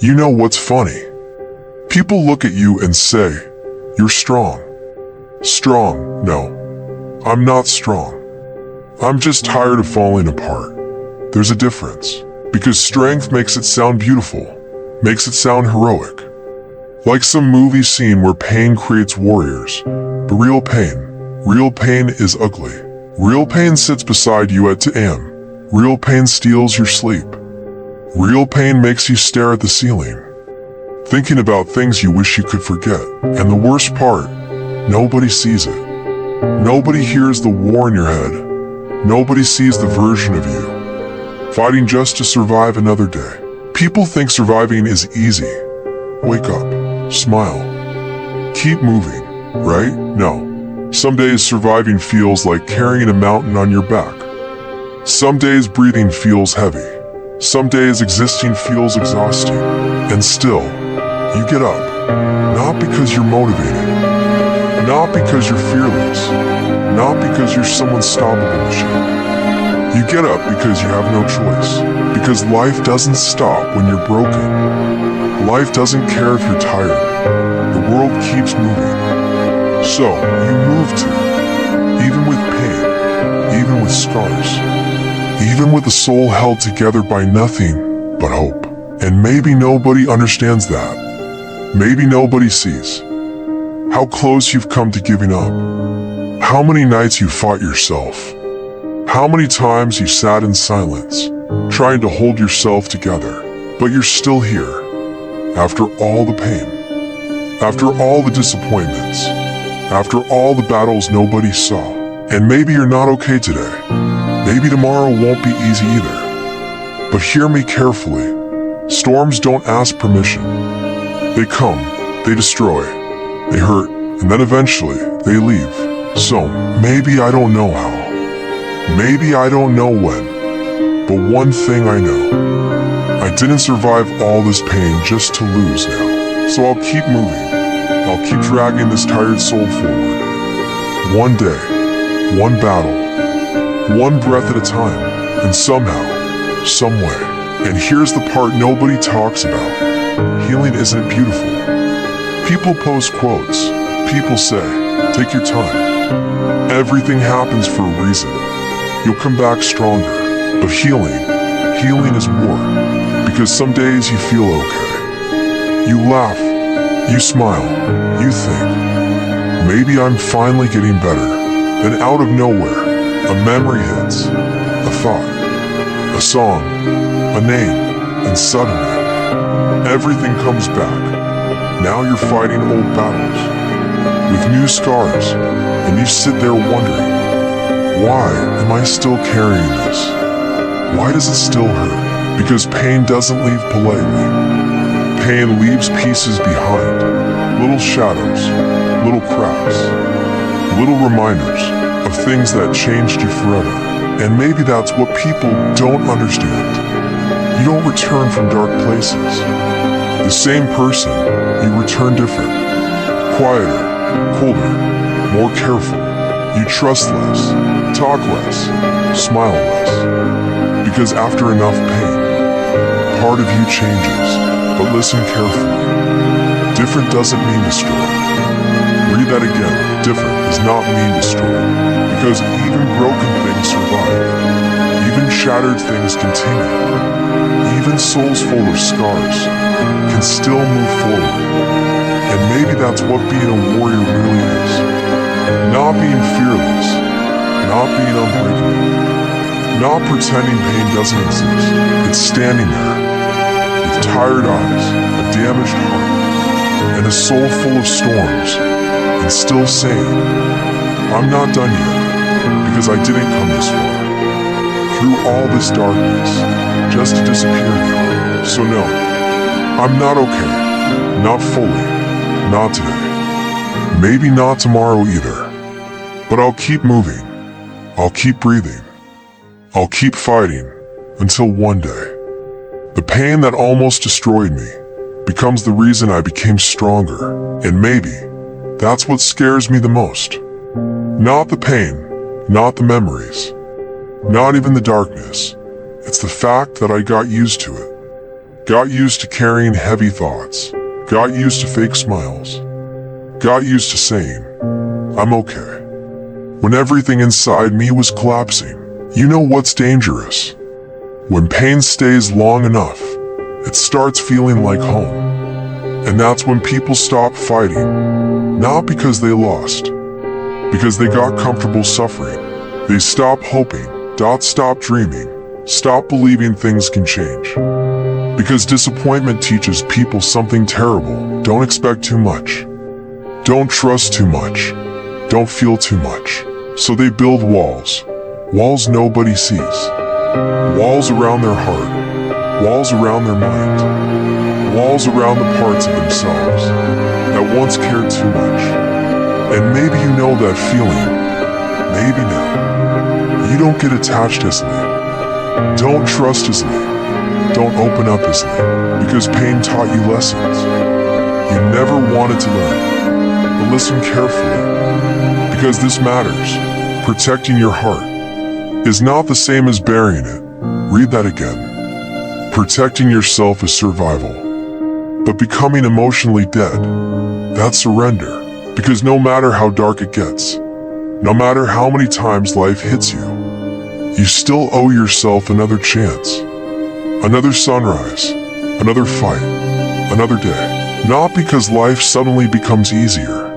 You know what's funny? People look at you and say, "You're strong." Strong? No. I'm not strong. I'm just tired of falling apart. There's a difference. Because strength makes it sound beautiful, makes it sound heroic. Like some movie scene where pain creates warriors. But real pain is ugly. Real pain sits beside you at 2 a.m. Real pain steals your sleep. Real pain makes you stare at the ceiling, thinking about things you wish you could forget. And the worst part, nobody sees it. Nobody hears the war in your head. Nobody sees the version of you fighting just to survive another day. People think surviving is easy. Wake up, smile, keep moving, right? No. Some days surviving feels like carrying a mountain on your back. Some days breathing feels heavy. Some days existing feels exhausting. And still, you get up. Not because you're motivated. Not because you're fearless. Not because you're some unstoppable machine. You get up because you have no choice. Because life doesn't stop when you're broken. Life doesn't care if you're tired. The world keeps moving. So, you move too. Even with pain. Even with scars. Even with a soul held together by nothing but hope. And maybe nobody understands that. Maybe nobody sees how close you've come to giving up. How many nights you fought yourself. How many times you sat in silence, trying to hold yourself together. But you're still here. After all the pain. After all the disappointments. After all the battles nobody saw. And maybe you're not okay today. Maybe tomorrow won't be easy either. But hear me carefully. Storms don't ask permission. They come, they destroy, they hurt, and then eventually they leave. So, maybe I don't know how. Maybe I don't know when. But one thing I know. I didn't survive all this pain just to lose now. So I'll keep moving. I'll keep dragging this tired soul forward. One day, one battle, one breath at a time, and somehow, some way. And here's the part nobody talks about. Healing isn't beautiful. People post quotes. People say, take your time. Everything happens for a reason. You'll come back stronger. But healing is war. Because some days you feel okay. You laugh, you smile, you think, maybe I'm finally getting better. Then out of nowhere, a memory hits, a thought, a song, a name, and suddenly, everything comes back. Now you're fighting old battles, with new scars, and you sit there wondering, why am I still carrying this? Why does it still hurt? Because pain doesn't leave politely. Pain leaves pieces behind, little shadows, little cracks, little reminders of things that changed you forever. And maybe that's what people don't understand. You don't return from dark places. The same person, you return different. Quieter, colder, more careful. You trust less, talk less, smile less. Because after enough pain, part of you changes. But listen carefully. Different doesn't mean destroyed. Read that again. Different does not mean destroyed. Because even broken things survive. Even shattered things continue. Even souls full of scars can still move forward. And maybe that's what being a warrior really is. Not being fearless. Not being unbreakable. Not pretending pain doesn't exist. It's standing there, with tired eyes, a damaged heart, and a soul full of storms, and still saying, I'm not done yet, because I didn't come this far. Through all this darkness, just to disappear now. So no, I'm not okay. Not fully. Not today. Maybe not tomorrow either. But I'll keep moving. I'll keep breathing. I'll keep fighting until one day, the pain that almost destroyed me becomes the reason I became stronger. And maybe that's what scares me the most. Not the pain, not the memories, not even the darkness. It's the fact that I got used to it. Got used to carrying heavy thoughts. Got used to fake smiles. Got used to saying, I'm okay, when everything inside me was collapsing. You know what's dangerous? When pain stays long enough, it starts feeling like home. And that's when people stop fighting, not because they lost, because they got comfortable suffering. They stop hoping, stop dreaming, stop believing things can change. Because disappointment teaches people something terrible. Don't expect too much. Don't trust too much. Don't feel too much. So they build walls. Walls nobody sees. Walls around their heart. Walls around their mind. Walls around the parts of themselves that once cared too much. And maybe you know that feeling. Maybe now. You don't get attached easily. Don't trust easily. Don't open up easily. Because pain taught you lessons you never wanted to learn. But listen carefully. Because this matters. Protecting your heart is not the same as burying it. Read that again. Protecting yourself is survival. But becoming emotionally dead, that's surrender. Because no matter how dark it gets, no matter how many times life hits you, you still owe yourself another chance. Another sunrise, another fight, another day. Not because life suddenly becomes easier.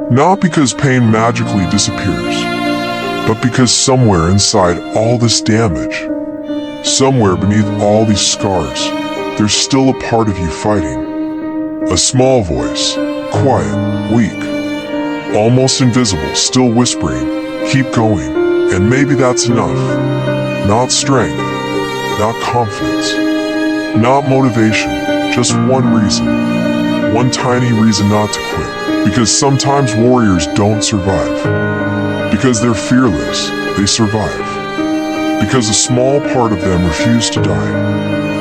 Not because pain magically disappears. But because somewhere inside all this damage, somewhere beneath all these scars, there's still a part of you fighting. A small voice, quiet, weak, almost invisible, still whispering, keep going. And maybe that's enough. Not strength, not confidence, not motivation, just one reason. One tiny reason not to quit. Because sometimes warriors don't survive. Because they're fearless, they survive. Because a small part of them refused to die.